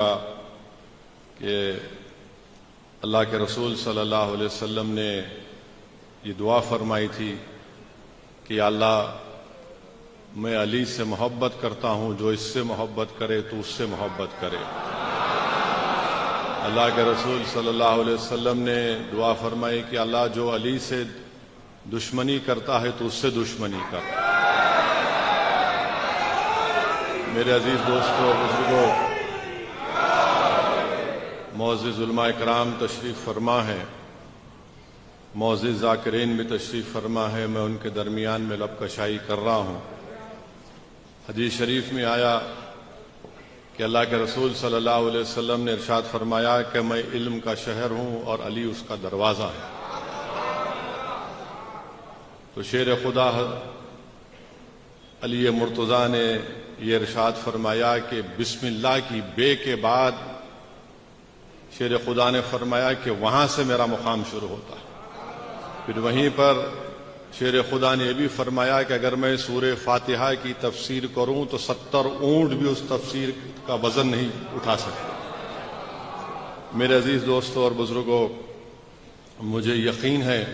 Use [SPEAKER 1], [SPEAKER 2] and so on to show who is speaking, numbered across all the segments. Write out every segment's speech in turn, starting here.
[SPEAKER 1] کہ اللہ کے رسول صلی اللہ علیہ وسلم نے یہ دعا فرمائی تھی کہ یا اللہ میں علی سے محبت کرتا ہوں، جو اس سے محبت کرے تو اس سے محبت کرے۔ اللہ کے رسول صلی اللہ علیہ وسلم نے دعا فرمائی کہ اللہ جو علی سے دشمنی کرتا ہے تو اس سے دشمنی کر۔ میرے عزیز دوستو، بزرگوں، معزز علماء کرام تشریف فرما ہے، معزز ذاکرین بھی تشریف فرما ہے، میں ان کے درمیان میں لب کشائی کر رہا ہوں۔ حدیث شریف میں آیا کہ اللہ کے رسول صلی اللہ علیہ وسلم نے ارشاد فرمایا کہ میں علم کا شہر ہوں اور علی اس کا دروازہ ہے۔ تو شیر خدا علی مرتضیٰ نے یہ ارشاد فرمایا کہ بسم اللہ کی بے کے بعد شیر خدا نے فرمایا کہ وہاں سے میرا مقام شروع ہوتا ہے۔ پھر وہیں پر شیر خدا نے یہ بھی فرمایا کہ اگر میں سورہ فاتحہ کی تفسیر کروں تو 70 اونٹ بھی اس تفسیر کا وزن نہیں اٹھا سکتے۔ میرے عزیز دوستوں اور بزرگوں، مجھے یقین ہے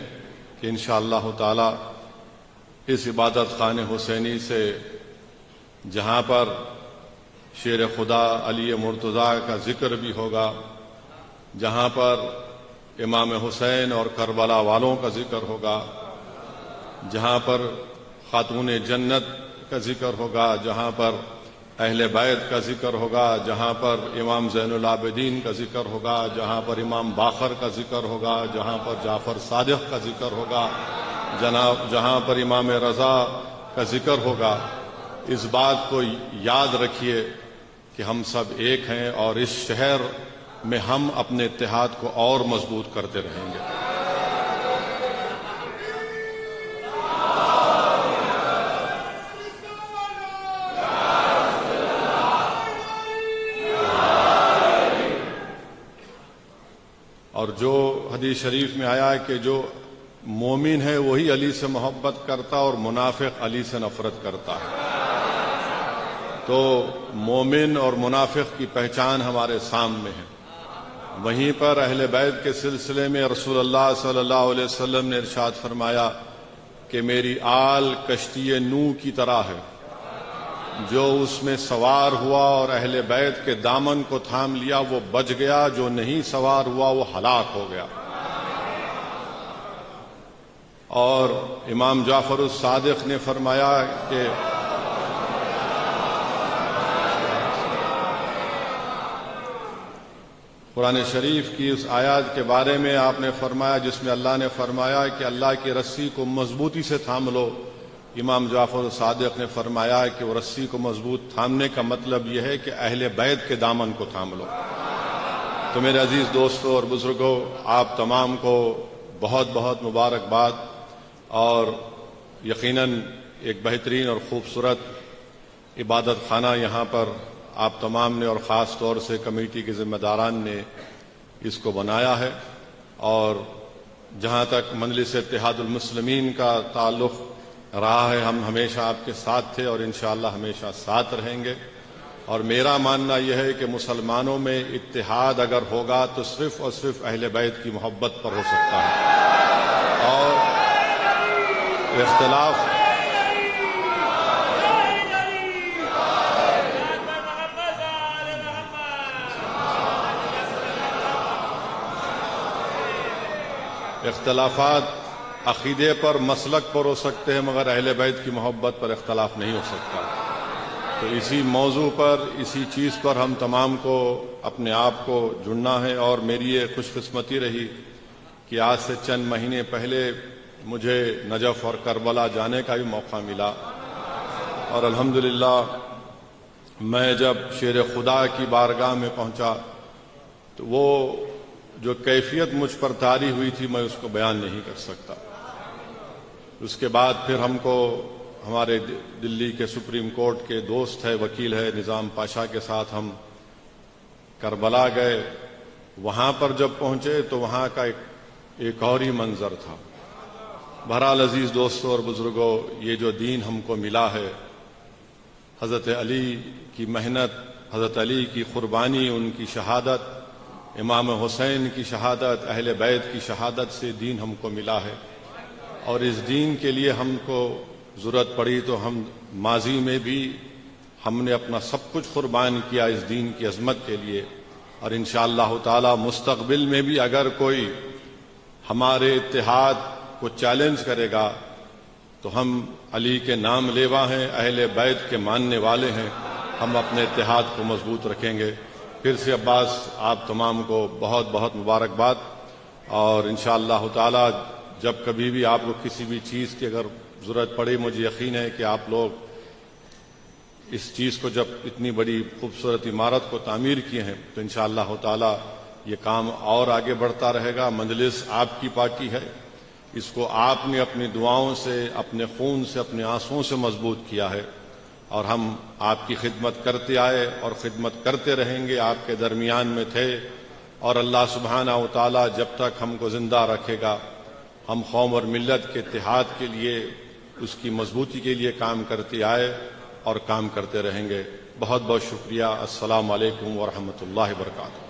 [SPEAKER 1] کہ انشاءاللہ تعالی اس عبادت خانہ حسینی سے جہاں پر شیر خدا علی مرتضیٰ کا ذکر بھی ہوگا، جہاں پر امام حسین اور کربلا والوں کا ذکر ہوگا، جہاں پر خاتون جنت کا ذکر ہوگا، جہاں پر اہل بیت کا ذکر ہوگا، جہاں پر امام زین العابدین کا ذکر ہوگا، جہاں پر امام باقر کا ذکر ہوگا، جہاں پر جعفر صادق کا ذکر ہوگا، جہاں پر امام رضا کا ذکر ہوگا، اس بات کو یاد رکھیے کہ ہم سب ایک ہیں اور اس شہر میں ہم اپنے اتحاد کو اور مضبوط کرتے رہیں گے۔ اور جو حدیث شریف میں آیا ہے کہ جو مومن ہے وہی علی سے محبت کرتا اور منافق علی سے نفرت کرتا ہے۔ تو مومن اور منافق کی پہچان ہمارے سامنے ہے۔ وہیں پر اہل بیت کے سلسلے میں رسول اللہ صلی اللہ علیہ وسلم نے ارشاد فرمایا کہ میری آل کشتی نوح کی طرح ہے، جو اس میں سوار ہوا اور اہل بیت کے دامن کو تھام لیا وہ بچ گیا، جو نہیں سوار ہوا وہ ہلاک ہو گیا۔ اور امام جعفر الصادق نے فرمایا کہ قرآن شریف کی اس آیات کے بارے میں آپ نے فرمایا جس میں اللہ نے فرمایا کہ اللہ کی رسی کو مضبوطی سے تھام لو۔ امام جعفر الصادق نے فرمایا کہ وہ رسی کو مضبوط تھامنے کا مطلب یہ ہے کہ اہل بیت کے دامن کو تھام لو۔ تو میرے عزیز دوستوں اور بزرگوں، آپ تمام کو بہت بہت مبارکباد، اور یقیناً ایک بہترین اور خوبصورت عبادت خانہ یہاں پر آپ تمام نے اور خاص طور سے کمیٹی کے ذمہ داران نے اس کو بنایا ہے۔ اور جہاں تک مجلس اتحاد المسلمین کا تعلق رہا ہے، ہم ہمیشہ آپ کے ساتھ تھے اور انشاءاللہ ہمیشہ ساتھ رہیں گے۔ اور میرا ماننا یہ ہے کہ مسلمانوں میں اتحاد اگر ہوگا تو صرف اور صرف اہل بیت کی محبت پر ہو سکتا ہے، اور اختلافات عقیدے پر، مسلک پر ہو سکتے ہیں، مگر اہل بیت کی محبت پر اختلاف نہیں ہو سکتا۔ تو اسی موضوع پر، اسی چیز پر ہم تمام کو اپنے آپ کو جڑنا ہے۔ اور میری یہ خوش قسمتی رہی کہ آج سے چند مہینے پہلے مجھے نجف اور کربلا جانے کا بھی موقع ملا، اور الحمدللہ میں جب شیر خدا کی بارگاہ میں پہنچا تو وہ جو کیفیت مجھ پر طاری ہوئی تھی میں اس کو بیان نہیں کر سکتا۔ اس کے بعد پھر ہم کو ہمارے دلی کے سپریم کورٹ کے دوست ہے، وکیل ہے نظام پاشا کے ساتھ ہم کربلا گئے۔ وہاں پر جب پہنچے تو وہاں کا ایک اور ہی منظر تھا۔ بہرحال عزیز دوستوں اور بزرگوں، یہ جو دین ہم کو ملا ہے، حضرت علی کی محنت حضرت علی کی قربانی، ان کی شہادت، امام حسین کی شہادت، اہل بیت کی شہادت سے دین ہم کو ملا ہے، اور اس دین کے لیے ہم کو ضرورت پڑی تو ہم ماضی میں بھی ہم نے اپنا سب کچھ قربان کیا اس دین کی عظمت کے لیے، اور انشاءاللہ تعالی مستقبل میں بھی اگر کوئی ہمارے اتحاد کو چیلنج کرے گا تو ہم علی کے نام لیوا ہیں، اہل بیت کے ماننے والے ہیں، ہم اپنے اتحاد کو مضبوط رکھیں گے۔ پھر سے عباس آپ تمام کو بہت بہت مبارکباد، اور انشاءاللہ تعالی جب کبھی بھی آپ کو کسی بھی چیز کی اگر ضرورت پڑے، مجھے یقین ہے کہ آپ لوگ اس چیز کو جب اتنی بڑی خوبصورت عمارت کو تعمیر کیے ہیں تو انشاءاللہ تعالی یہ کام اور آگے بڑھتا رہے گا۔ مجلس آپ کی پاکی ہے، اس کو آپ نے اپنی دعاؤں سے، اپنے خون سے، اپنے آنسوؤں سے مضبوط کیا ہے، اور ہم آپ کی خدمت کرتے آئے اور خدمت کرتے رہیں گے، آپ کے درمیان میں تھے، اور اللہ سبحانہ و تعالی جب تک ہم کو زندہ رکھے گا ہم قوم اور ملت کے اتحاد کے لیے، اس کی مضبوطی کے لیے کام کرتے آئے اور کام کرتے رہیں گے۔ بہت بہت شکریہ۔ السلام علیکم ورحمۃ اللہ وبرکاتہ۔